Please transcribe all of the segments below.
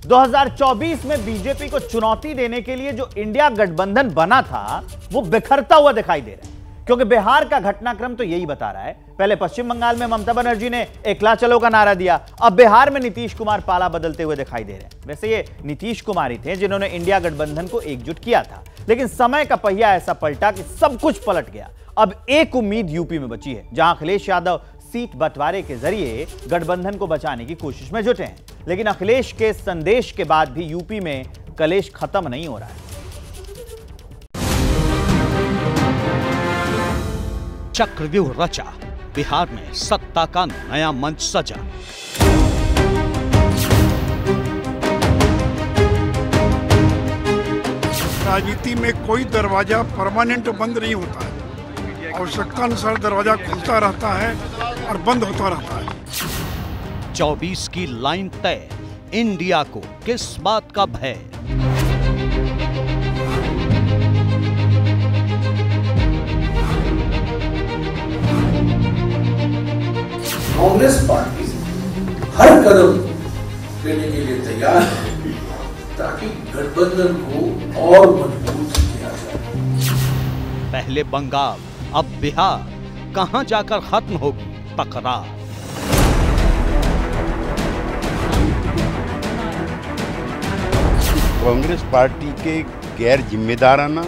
2024 में बीजेपी को चुनौती देने के लिए जो इंडिया गठबंधन बना था वो बिखरता हुआ दिखाई दे रहा है, क्योंकि बिहार का घटनाक्रम तो यही बता रहा है। पहले पश्चिम बंगाल में ममता बनर्जी ने एकला चलो का नारा दिया, अब बिहार में नीतीश कुमार पाला बदलते हुए दिखाई दे रहे हैं। वैसे ये नीतीश कुमार ही थे जिन्होंने इंडिया गठबंधन को एकजुट किया था, लेकिन समय का पहिया ऐसा पलटा कि सब कुछ पलट गया। अब एक उम्मीद यूपी में बची है, जहां अखिलेश यादव सीट बंटवारे के जरिए गठबंधन को बचाने की कोशिश में जुटे हैं। लेकिन अखिलेश के संदेश के बाद भी यूपी में कलेश खत्म नहीं हो रहा है। चक्रव्यूह रचा, बिहार में सत्ता का नया मंच सजा। राजनीति में कोई दरवाजा परमानेंट बंद नहीं होता है, आवश्यकतानुसार दरवाजा खुलता रहता है और बंद होता रहता है। 24 की लाइन तय, इंडिया को किस बात का भय? कांग्रेस पार्टी हर कदम लेने के लिए तैयार है ताकि गठबंधन को और मजबूत किया जाए। पहले बंगाल, अब बिहार, कहां जाकर खत्म होगी तकरार? कांग्रेस पार्टी के गैर जिम्मेदाराना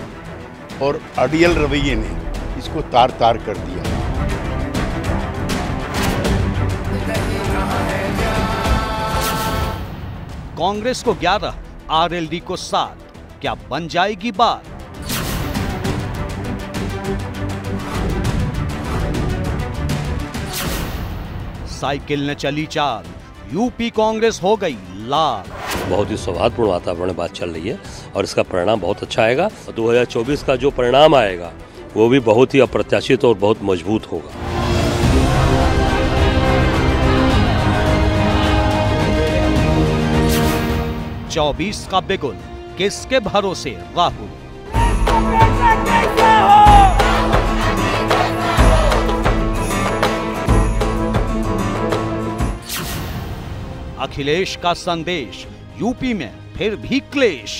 और अड़ियल रवैये ने इसको तार तार कर दिया। कांग्रेस को 11, आरएलडी को 7, क्या बन जाएगी बात? साइकिल ने चली चाल, यूपी कांग्रेस हो गई लाल। बहुत ही सौहार्दपूर्ण वातावरण में बात चल रही है और इसका परिणाम बहुत अच्छा आएगा। 2024 का जो परिणाम आएगा वो भी बहुत ही अप्रत्याशित और बहुत मजबूत होगा। चौबीस का बिगुल, किसके भरोसे राहुल? अखिलेश का संदेश, यूपी में फिर भी क्लेश।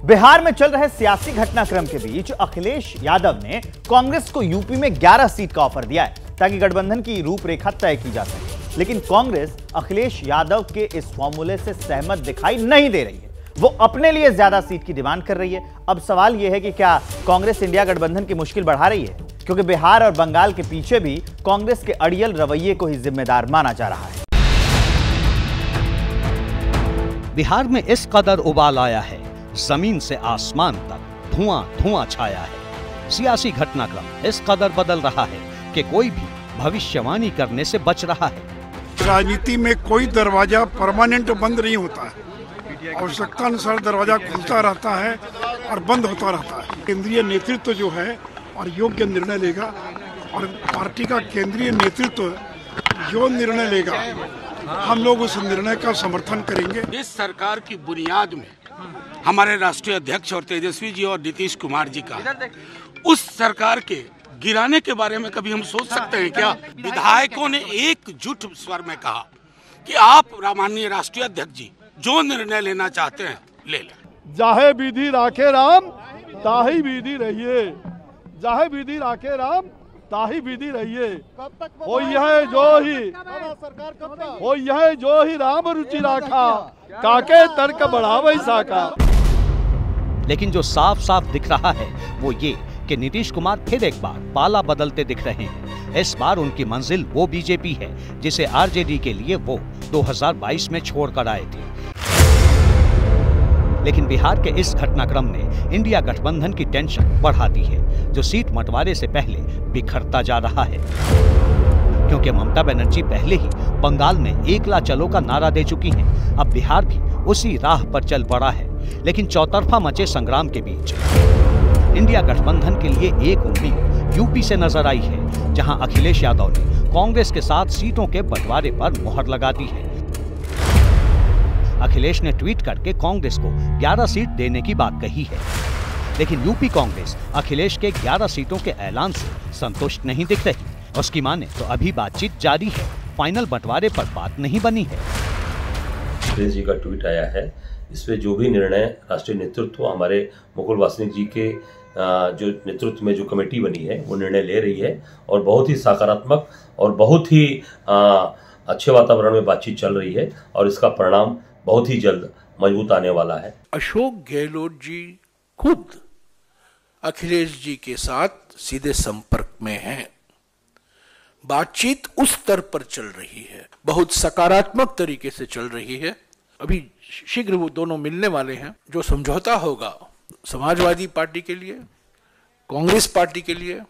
बिहार में चल रहे सियासी घटनाक्रम के बीच अखिलेश यादव ने कांग्रेस को यूपी में 11 सीट का ऑफर दिया है ताकि गठबंधन की रूपरेखा तय की जा सके। लेकिन कांग्रेस अखिलेश यादव के इस फॉर्मूले से सहमत दिखाई नहीं दे रही है। वो अपने लिए ज्यादा सीट की डिमांड कर रही है। अब सवाल यह है कि क्या कांग्रेस इंडिया गठबंधन की मुश्किल बढ़ा रही है, क्योंकि बिहार और बंगाल के पीछे भी कांग्रेस के अड़ियल रवैये को ही जिम्मेदार माना जा रहा है। बिहार में इस कदर उबाल आया है, जमीन से आसमान तक धुआं धुआं छाया है। सियासी घटनाक्रम इस कदर बदल रहा है कि कोई भी भविष्यवाणी करने से बच रहा है। राजनीति में कोई दरवाजा परमानेंट बंद नहीं होता है, आवश्यकतानुसार दरवाजा खुलता रहता है और बंद होता रहता है। केंद्रीय नेतृत्व जो है और योग्य निर्णय लेगा और पार्टी का केंद्रीय नेतृत्व जो निर्णय लेगा हम लोग उस निर्णय का समर्थन करेंगे। इस सरकार की बुनियाद में हमारे राष्ट्रीय अध्यक्ष और तेजस्वी जी और नीतीश कुमार जी का उस सरकार के गिराने के बारे में कभी हम सोच सकते हैं क्या? विधायकों ने एकजुट स्वर में कहा कि आप माननीय राष्ट्रीय अध्यक्ष जी जो निर्णय लेना चाहते हैं ले लें। जाहे विधि राखे राम ताही विधि रहिए, जाहे विधि राखे राम ताही विधि रहिए। हो यह जो ही राम रुचि राखा, काके तर्क बढ़ावे साका। लेकिन जो साफ साफ दिख रहा है वो ये कि नीतीश कुमार फिर एक बार पाला बदलते दिख रहे हैं। इस बार उनकी मंजिल वो बीजेपी है जिसे आरजेडी के लिए वो 2022 में छोड़कर आए थे। लेकिन बिहार के इस घटनाक्रम ने इंडिया गठबंधन की टेंशन बढ़ा दी है, जो सीट बंटवारे से पहले बिखरता जा रहा है। क्योंकि ममता बनर्जी पहले ही बंगाल में एकला चलो का नारा दे चुकी हैं, अब बिहार भी उसी राह पर चल पड़ा है। लेकिन चौतरफा मचे संग्राम के बीच इंडिया गठबंधन के लिए एक उम्मीद यूपी से नजर आई है, जहां अखिलेश यादव ने कांग्रेस के साथ सीटों के बंटवारे पर मुहर लगा दी है। अखिलेश ने ट्वीट करके कांग्रेस को 11 सीट देने की बात कही है। लेकिन यूपी कांग्रेस अखिलेश के 11 सीटों के ऐलान से संतुष्ट नहीं दिख रही। उसकी माने तो अभी बातचीत जारी है, फाइनल बंटवारे पर बात नहीं बनी है। अखिलेश जी का ट्वीट आया है, इसमें जो भी निर्णय राष्ट्रीय नेतृत्व हमारे मुकुल वासनिक जी के जो नेतृत्व में जो कमेटी बनी है वो निर्णय ले रही है और बहुत ही सकारात्मक और बहुत ही अच्छे वातावरण में बातचीत चल रही है और इसका परिणाम बहुत ही जल्द मजबूत आने वाला है। अशोक गहलोत जी खुद अखिलेश जी के साथ सीधे संपर्क में हैं। बातचीत उस स्तर पर चल रही है, बहुत सकारात्मक तरीके से चल रही है। अभी शीघ्र वो दोनों मिलने वाले हैं। जो समझौता होगा समाजवादी पार्टी के लिए, कांग्रेस पार्टी के लिए,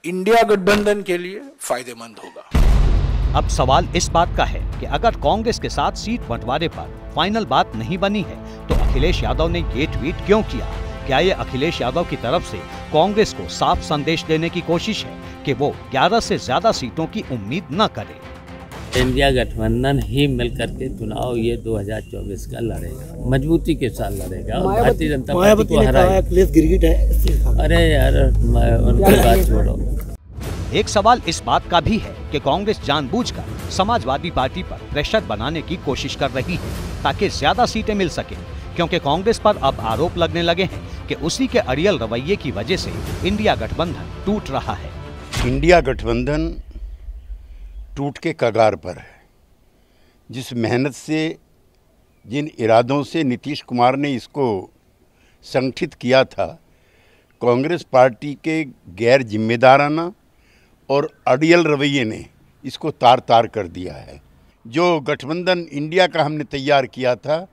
इंडिया गठबंधन के लिए फायदेमंद होगा। अब सवाल इस बात का है कि अगर कांग्रेस के साथ सीट बंटवारे पर फाइनल बात नहीं बनी है तो अखिलेश यादव ने ये ट्वीट क्यों किया? क्या ये अखिलेश यादव की तरफ से कांग्रेस को साफ संदेश देने की कोशिश है कि वो 11 से ज्यादा सीटों की उम्मीद न करे? इंडिया गठबंधन ही मिलकर के चुनाव ये 2024 का लड़ेगा, मजबूती के साथ लड़ेगा और भारतीय जनता पार्टी को हराएगा। अरे यार उनकी बात छोड़ो। एक सवाल इस बात का भी है कि कांग्रेस जानबूझकर समाजवादी पार्टी पर प्रेशर बनाने की कोशिश कर रही है ताकि ज्यादा सीटें मिल सके, क्योंकि कांग्रेस पर अब आरोप लगने लगे हैं कि उसी के अड़ियल रवैये की वजह से इंडिया गठबंधन टूट रहा है। इंडिया गठबंधन टूट के कगार पर है। जिस मेहनत से, जिन इरादों से नीतीश कुमार ने इसको संगठित किया था, कांग्रेस पार्टी के गैर जिम्मेदाराना और अड़ियल रवैये ने इसको तार तार कर दिया है। जो गठबंधन इंडिया का हमने तैयार किया था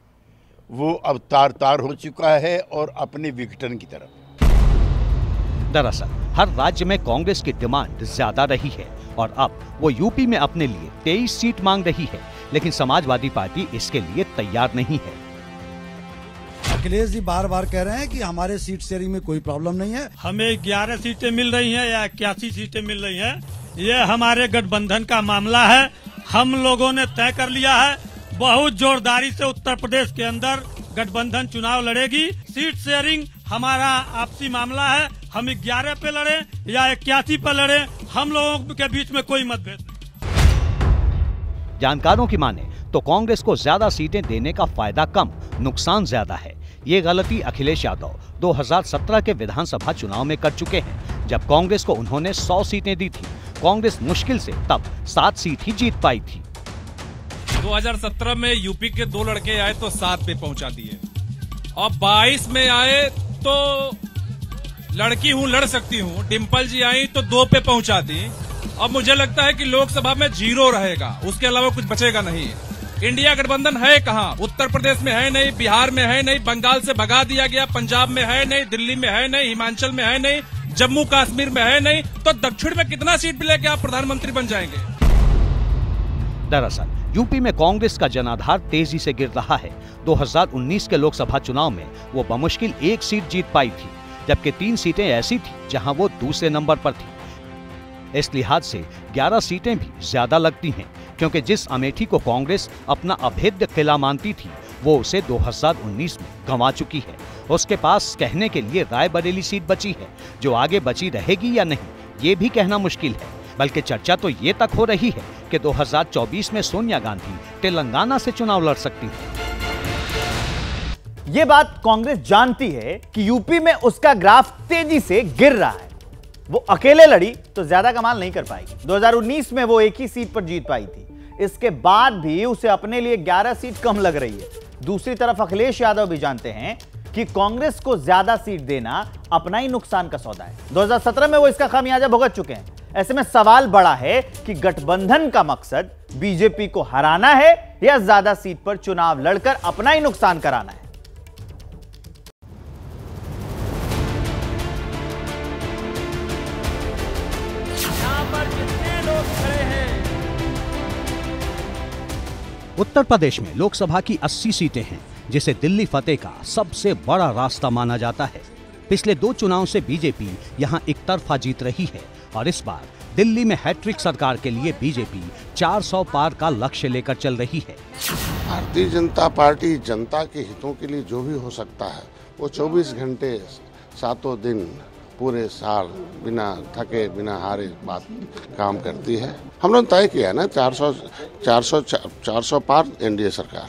वो अब तार तार हो चुका है और अपने विघटन की तरफ। दरअसल हर राज्य में कांग्रेस की डिमांड ज्यादा रही है और अब वो यूपी में अपने लिए 23 सीट मांग रही है, लेकिन समाजवादी पार्टी इसके लिए तैयार नहीं है। अखिलेश जी बार बार कह रहे हैं कि हमारे सीट शेयरिंग में कोई प्रॉब्लम नहीं है। हमें 11 सीटें मिल रही हैं या 81 सीटें मिल रही हैं, ये हमारे गठबंधन का मामला है। हम लोगों ने तय कर लिया है, बहुत जोरदारी से उत्तर प्रदेश के अंदर गठबंधन चुनाव लड़ेगी। सीट शेयरिंग हमारा आपसी मामला है, हम 11 पे लड़े या 81 पे लड़े, हम लोगों के बीच में कोई मतभेद नहीं। जानकारों की माने तो कांग्रेस को ज्यादा सीटें देने का फायदा कम, नुकसान ज्यादा है। ये गलती अखिलेश यादव 2017 के विधानसभा चुनाव में कर चुके हैं, जब कांग्रेस को उन्होंने 100 सीटें दी थी। कांग्रेस मुश्किल से तब 7 सीट ही जीत पाई थी। 2017 में यूपी के 2 लड़के आए तो 7 पे पहुंचा दिए, और 22 में आए तो लड़की हूं लड़ सकती हूं, डिम्पल जी आई तो 2 पे पहुंचा दी। अब मुझे लगता है कि लोकसभा में 0 रहेगा, उसके अलावा कुछ बचेगा नहीं। इंडिया गठबंधन है कहां? उत्तर प्रदेश में है नहीं, बिहार में है नहीं, बंगाल से भगा दिया गया, पंजाब में है नहीं, दिल्ली में है नहीं, हिमाचल में है नहीं, जम्मू कश्मीर में है नहीं, तो दक्षिण में कितना सीट मिलेगा आप प्रधानमंत्री बन जाएंगे? दरअसल यूपी में कांग्रेस का जनाधार तेजी से गिर रहा है। 2019 के लोकसभा चुनाव में वो बमुश्किल 1 सीट जीत पाई थी, जबकि 3 सीटें ऐसी थी जहां वो दूसरे नंबर पर थी। इस लिहाज से 11 सीटें भी ज्यादा लगती हैं, क्योंकि जिस अमेठी को कांग्रेस अपना अभेद्य किला मानती थी वो उसे 2019 में गंवा चुकी है। उसके पास कहने के लिए रायबरेली सीट बची है, जो आगे बची रहेगी या नहीं ये भी कहना मुश्किल है। बल्कि चर्चा तो ये तक हो रही है कि 2024 में सोनिया गांधी तेलंगाना से चुनाव लड़ सकती है। ये बात कांग्रेस जानती है कि यूपी में उसका ग्राफ तेजी से गिर रहा है। वो अकेले लड़ी तो ज्यादा कमाल नहीं कर पाएगी। 2019 में वो 1 ही सीट पर जीत पाई थी, इसके बाद भी उसे अपने लिए 11 सीट कम लग रही है। दूसरी तरफ अखिलेश यादव भी जानते हैं कि कांग्रेस को ज्यादा सीट देना अपना ही नुकसान का सौदा है। 2017 में वो इसका खामियाजा भुगत चुके हैं। ऐसे में सवाल बड़ा है कि गठबंधन का मकसद बीजेपी को हराना है या ज्यादा सीट पर चुनाव लड़कर अपना ही नुकसान कराना है। यहां पर कितने लोग खड़े हैं? उत्तर प्रदेश में लोकसभा की 80 सीटें हैं, जिसे दिल्ली फतेह का सबसे बड़ा रास्ता माना जाता है। पिछले 2 चुनाव से बीजेपी यहां एक तरफा जीत रही है और इस बार दिल्ली में हैट्रिक सरकार के लिए बीजेपी 400 पार का लक्ष्य लेकर चल रही है। भारतीय जनता पार्टी जनता के हितों के लिए जो भी हो सकता है वो 24 घंटे 7 दिन पूरे साल बिना थके बिना हारे बात काम करती है। हम लोग तय किया ना 400 पार एनडीए सरकार।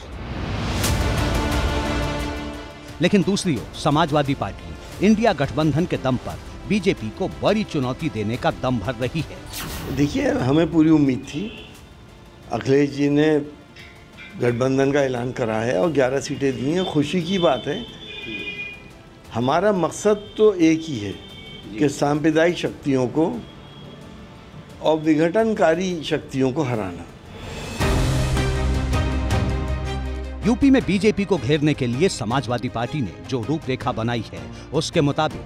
लेकिन दूसरी ओर समाजवादी पार्टी इंडिया गठबंधन के दम पर बीजेपी को बड़ी चुनौती देने का दम भर रही है। देखिए, हमें पूरी उम्मीद थी, अखिलेश जी ने गठबंधन का ऐलान करा है और 11 सीटें दी हैं। खुशी की बात है। हमारा मकसद तो एक ही है कि सांप्रदायिक शक्तियों को और विघटनकारी शक्तियों को हराना। यूपी में बीजेपी को घेरने के लिए समाजवादी पार्टी ने जो रूपरेखा बनाई है उसके मुताबिक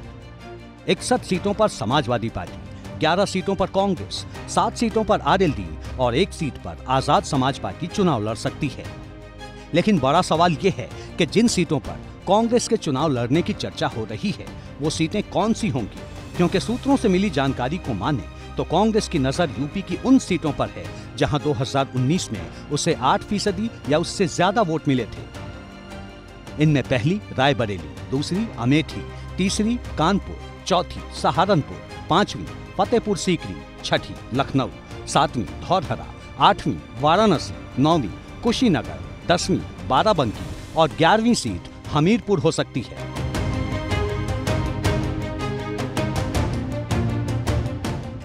61 सीटों पर समाजवादी पार्टी, 11 सीटों पर कांग्रेस, 7 सीटों पर आरएलडी और 1 सीट पर आजाद समाज पार्टी चुनाव लड़ सकती है। लेकिन बड़ा सवाल यह है कि जिन सीटों पर कांग्रेस के चुनाव लड़ने की चर्चा हो रही है वो सीटें कौन सी होंगी, क्योंकि सूत्रों से मिली जानकारी को माने तो कांग्रेस की नजर यूपी की उन सीटों पर है जहां 2019 में उसे 8% या उससे ज्यादा वोट मिले थे। इनमें पहली रायबरेली, दूसरी अमेठी, तीसरी कानपुर, चौथी सहारनपुर, 5वीं फतेहपुर सीकरी, 6ठी लखनऊ, 7वीं धौरहरा, 8वीं वाराणसी, 9वीं कुशीनगर, 10वीं बाराबंकी और 11वीं सीट हमीरपुर हो सकती है।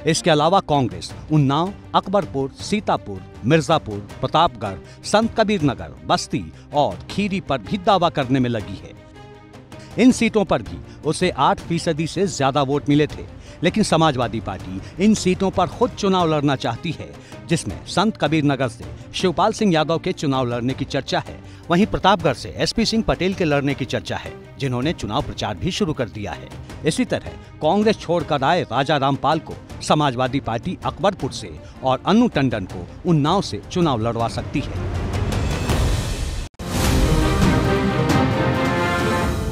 इसके अलावा कांग्रेस उन्नाव, अकबरपुर, सीतापुर, मिर्जापुर, प्रतापगढ़, संत कबीर नगर, बस्ती और खीरी पर भी दावा करने में लगी है। इन सीटों पर भी उसे 8% से ज्यादा वोट मिले थे। लेकिन समाजवादी पार्टी इन सीटों पर खुद चुनाव लड़ना चाहती है, जिसमें संत कबीर नगर से शिवपाल सिंह यादव के चुनाव लड़ने की चर्चा है। वहीं प्रतापगढ़ से एसपी सिंह पटेल के लड़ने की चर्चा है, जिन्होंने चुनाव प्रचार भी शुरू कर दिया है। इसी तरह कांग्रेस छोड़कर आए राजा रामपाल को समाजवादी पार्टी अकबरपुर से और अन्नू टंडन को उन्नाव से चुनाव लड़वा सकती है।